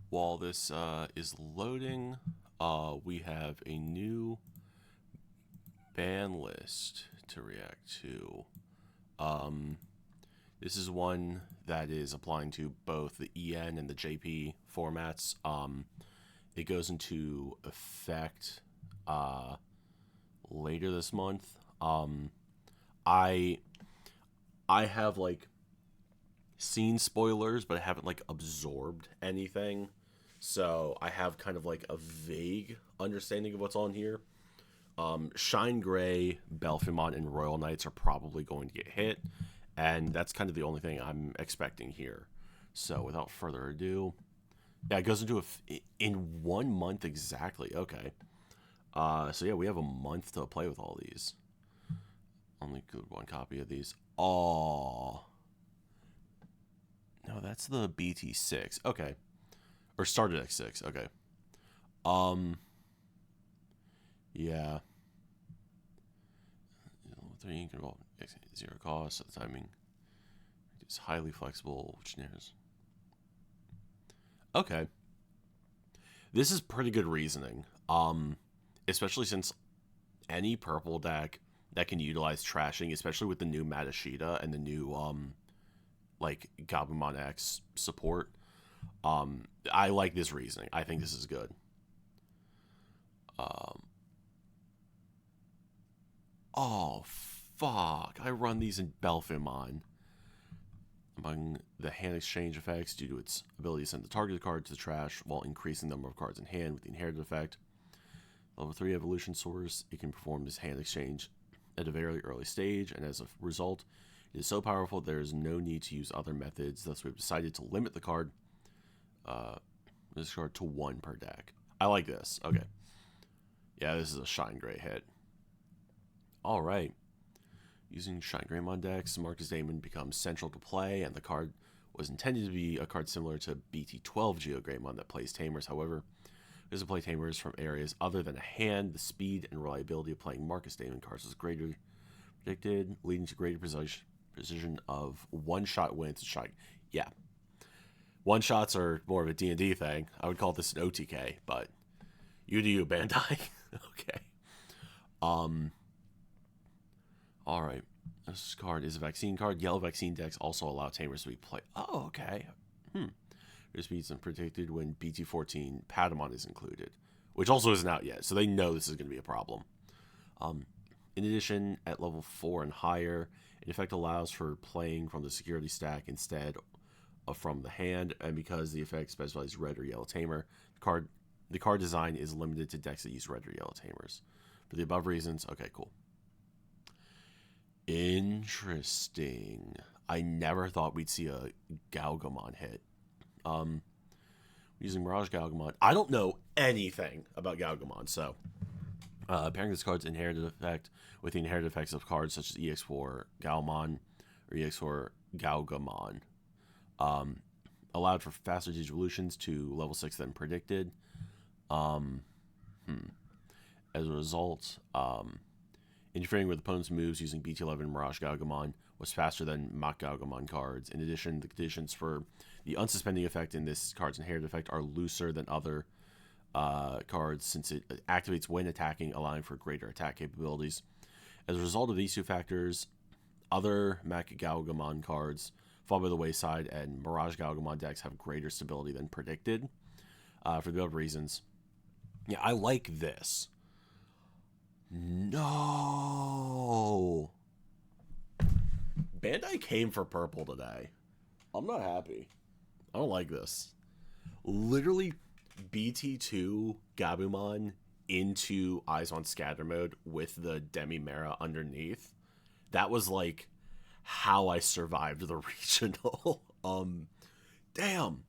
While this is loading, we have a new ban list to react to. Um, this is one that is applying to both the EN and the JP formats. It goes into effect uh, later this month. I I have like seen spoilers, but I haven't like absorbed anything. So I have kind of like a vague understanding of what's on here. Shine Gray, Belphimon, and Royal Knights are probably going to get hit, and that's kind of the only thing I'm expecting here. So without further ado, yeah, it goes into in 1 month exactly. Okay. So yeah, we have a month to play with all these. Only good one copy of these. Oh no, that's the BT6. Okay, or started X6. Okay. Um. Yeah. Three can involve zero cost. So the timing is highly flexible, which narrows. Okay, this is pretty good reasoning. Especially since any purple deck that can utilize trashing, especially with the new Matashita and the new like Gabumon X support. I like this reasoning. I think this is good. Um, oh fuck! I run these in Belphimon. Among the hand exchange effects, due to its ability to send the targeted card to the trash while increasing the number of cards in hand with the inherited effect. Level 3 evolution source, it can perform this hand exchange at a very early stage, and as a result, it is so powerful there is no need to use other methods. Thus, we've decided to limit uh, this card to one per deck. I like this. Okay. Yeah, this is a Shine Gray hit. All right. Using Shine Greymon decks, Marcus Damon becomes central to play, and the card was intended to be a card similar to BT12 Geo Greymon that plays Tamers. However, because to play Tamers from areas other than a hand, the speed and reliability of playing Marcus Damon cards was greater predicted, leading to greater precision of one-shot wins. Shot, yeah, one-shots are more of a D&D thing. I would call this an OTK, but you do you, Bandai. Okay. Um, all right. This card is a vaccine card. Yellow vaccine decks also allow Tamers to be played. Oh, okay. This means predicted when BT14 Patamon is included, which also isn't out yet, so they know this is going to be a problem. Um, in addition, at level 4 and higher, in effect allows for playing from the security stack instead of from the hand, and because the effect specifies red or yellow tamer, the card design is limited to decks that use red or yellow tamers. For the above reasons, okay, cool. Interesting. I never thought we'd see a Galgamon hit. Um, using Mirage Galgamon. I don't know anything about Galgamon, so pairing this card's inherited effect with the inherited effects of cards such as EX4 Galmon or EX4 Galgamon um, allowed for faster evolutions to level 6 than predicted. Um, as a result, interfering with opponent's moves using BT11 Mirage Galgamon was faster than Mach Galgamon cards. In addition, the conditions for the unsuspending effect in this card's inherited effect are looser than other cards since it activates when attacking, allowing for greater attack capabilities. As a result of these two factors, other Mach Galgamon cards fall by the wayside, and Mirage Galgamon decks have greater stability than predicted for the above reasons. Yeah, I like this. No. Bandai came for purple today. I'm not happy. I don't like this. Literally, BT2 Gabumon into Eyes on Scatter mode with the Demimera underneath. That was like how I survived the regional. Damn.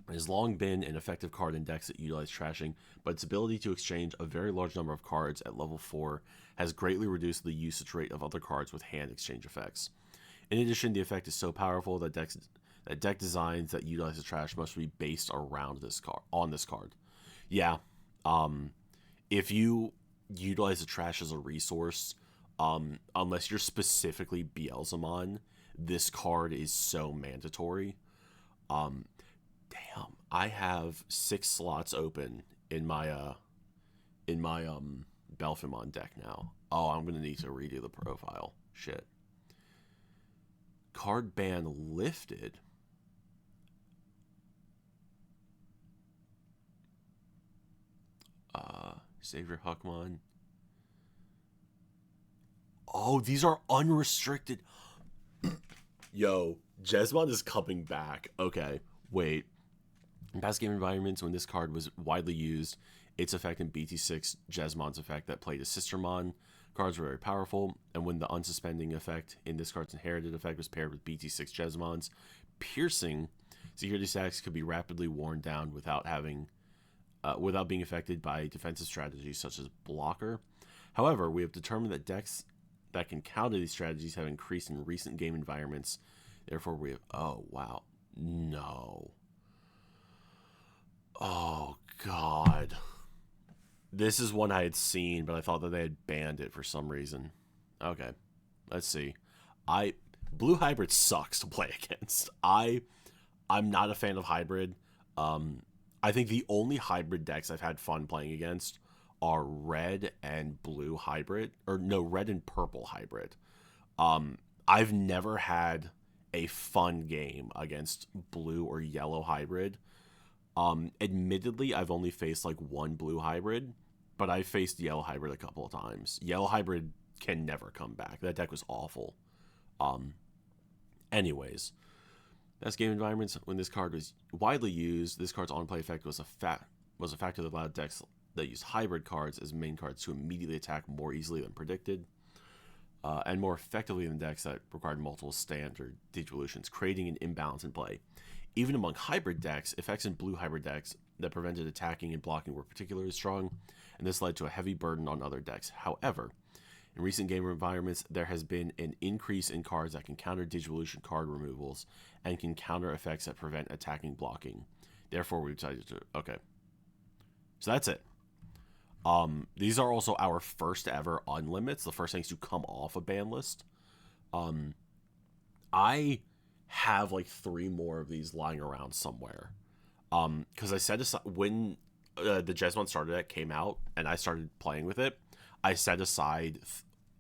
It has long been an effective card in decks that utilize trashing, but its ability to exchange a very large number of cards at level 4 has greatly reduced the usage rate of other cards with hand exchange effects. In addition, the effect is so powerful that deck designs that utilize the trash must be based around this card on this card. Yeah, if you utilize the trash as a resource, unless you're specifically Beelzemon, this card is so mandatory. Um, Damn, I have 6 slots open in my Belfimon deck now. Oh, I'm gonna need to redo the profile. Shit. Card ban lifted. Savior Huckmon. Oh, these are unrestricted. Yo, Jesmon is coming back. Okay, wait. In past game environments, when this card was widely used, its effect in BT6, Jesmon's effect that played a Sistermon cards were very powerful, and when the unsuspending effect in this card's inherited effect was paired with BT6 Jesmon's, piercing security stacks could be rapidly worn down without being affected by defensive strategies such as blocker. However, we have determined that decks that can counter these strategies have increased in recent game environments. Therefore, we have... Oh, wow. No. Oh, God. This is one I had seen, but I thought that they had banned it for some reason. Okay. Let's see. Blue Hybrid sucks to play against. I'm not a fan of Hybrid. I think the only Hybrid decks I've had fun playing against are Red and Blue Hybrid. Or, no, Red and Purple Hybrid. I've never had a fun game against Blue or Yellow Hybrid. Admittedly, I've only faced like one Blue Hybrid, but I faced Yellow Hybrid a couple of times. Yellow Hybrid can never come back. That deck was awful. Anyways, best game environments when this card was widely used. This card's on-play effect was a factor that allowed decks that use hybrid cards as main cards to immediately attack more easily than predicted, and more effectively than decks that required multiple standard Digivolutions, creating an imbalance in play. Even among hybrid decks, effects in blue hybrid decks that prevented attacking and blocking were particularly strong, and this led to a heavy burden on other decks. However, in recent game environments, there has been an increase in cards that can counter Digivolution card removals and can counter effects that prevent attacking blocking. Therefore, we decided to... Okay. So that's it. These are also our first ever unlimits, the first things to come off a ban list. I have like 3 more of these lying around somewhere. Because I set aside... When the Jesmon starter deck came out and I started playing with it, I set aside...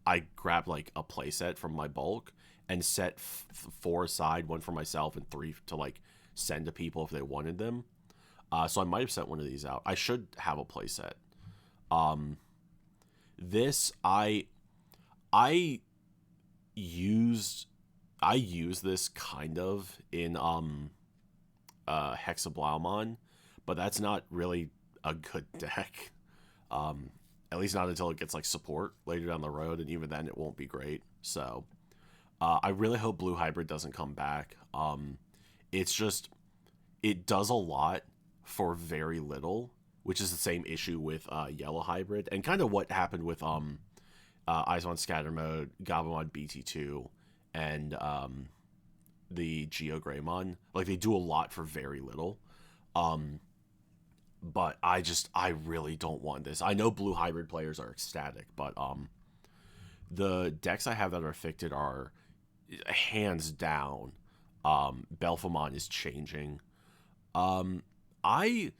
I grabbed like a playset from my bulk and set 4 aside, 1 for myself and 3 to like send to people if they wanted them. So I might have sent one of these out. I should have a playset. This I used this kind of in Hexablaumon, but that's not really a good deck. At least not until it gets like support later down the road, and even then it won't be great. So I really hope Blue Hybrid doesn't come back. It's just, it does a lot for very little, which is the same issue with Yellow Hybrid, and kind of what happened with Eyes on Scatter Mode, Gabumon BT2, and the Geogreymon. Like, they do a lot for very little. But I really don't want this. I know Blue Hybrid players are ecstatic, but the decks I have that are affected are hands down. Belfimon is changing. I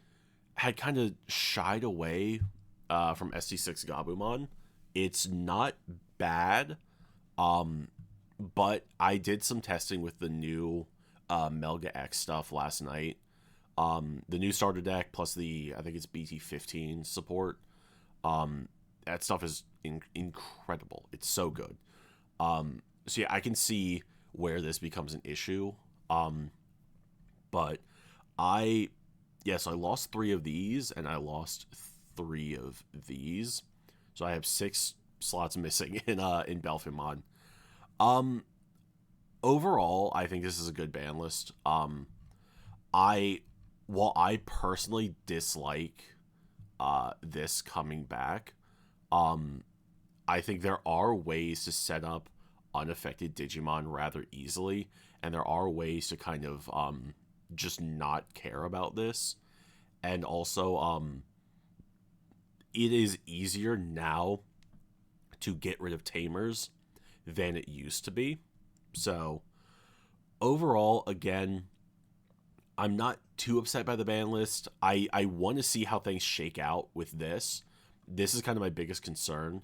had kind of shied away from ST6 Gabumon. It's not bad, but I did some testing with the new Melga X stuff last night. The new starter deck plus I think it's BT15 support. That stuff is incredible. It's so good. So yeah, I can see where this becomes an issue. But I lost 3 of these and I lost 3 of these. So I have 6 slots missing in Belfimon. Overall, I think this is a good ban list. While I personally dislike this coming back, I think there are ways to set up unaffected Digimon rather easily, and there are ways to kind of just not care about this. And also, it is easier now to get rid of Tamers than it used to be. So, overall, again, I'm not too upset by the ban list. I want to see how things shake out with this. This is kind of my biggest concern.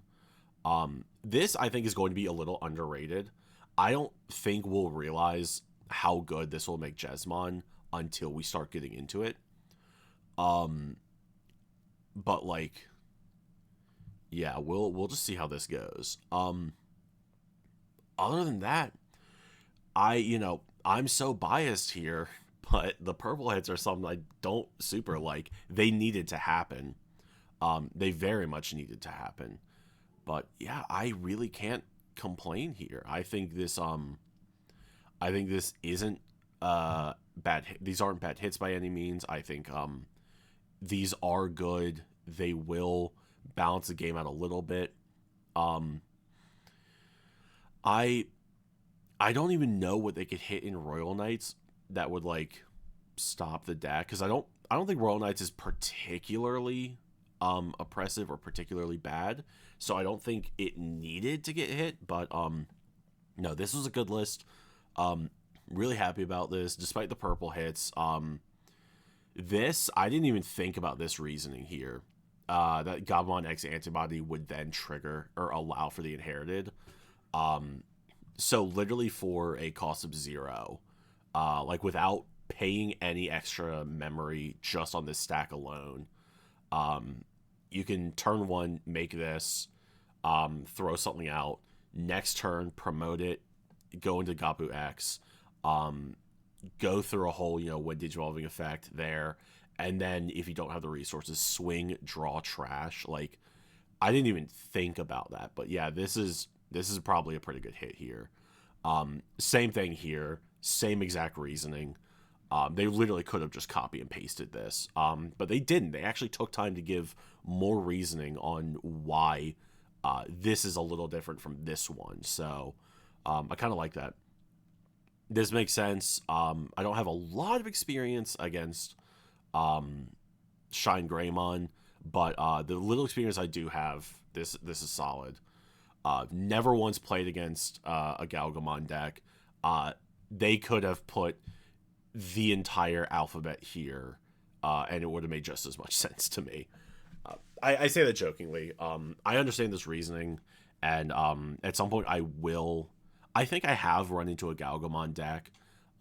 This I think is going to be a little underrated. I don't think we'll realize how good this will make Jesmon until we start getting into it. Um, but like, yeah, we'll just see how this goes. Other than that, I'm so biased here, but the purple hits are something I don't super like. They needed to happen. They very much needed to happen. But yeah, I really can't complain here. I think this isn't these aren't bad hits by any means. I think these are good. They will balance the game out a little bit. Um I I don't even know what they could hit in Royal Knights that would like stop the deck, cuz I don't think Royal Knights is particularly oppressive or particularly bad. So I don't think it needed to get hit, but no, this was a good list. Um really happy about this despite the purple hits. This I didn't even think about this reasoning here. That Gabumon X antibody would then trigger or allow for the inherited. Um so literally for a cost of 0, like without paying any extra memory just on this stack alone, um, you can turn one, make this, throw something out. Next turn, promote it, go into Gabu X, um, go through a whole, wind evolving effect there. And then if you don't have the resources, swing, draw trash. Like, I didn't even think about that. But yeah, this is probably a pretty good hit here. Same thing here, same exact reasoning. They literally could have just copy and pasted this, but they didn't. They actually took time to give more reasoning on why this is a little different from this one. So I kind of like that. This makes sense. I don't have a lot of experience against um, Shine Greymon, but the little experience I do have, this is solid. Never once played against a Galgamon deck. They could have put the entire alphabet here, and it would have made just as much sense to me. I say that jokingly. I understand this reasoning, and at some point I will. I think I have run into a Galgamon deck.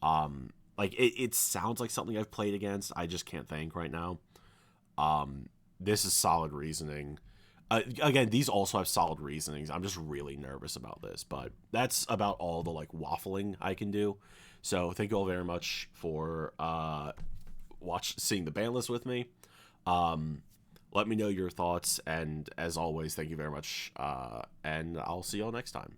Like it sounds like something I've played against. I just can't think right now. This is solid reasoning. Again, these also have solid reasonings. I'm just really nervous about this, but that's about all the like waffling I can do. So thank you all very much for seeing the ban list with me. Um, Let me know your thoughts, and as always, thank you very much. And I'll see y'all next time.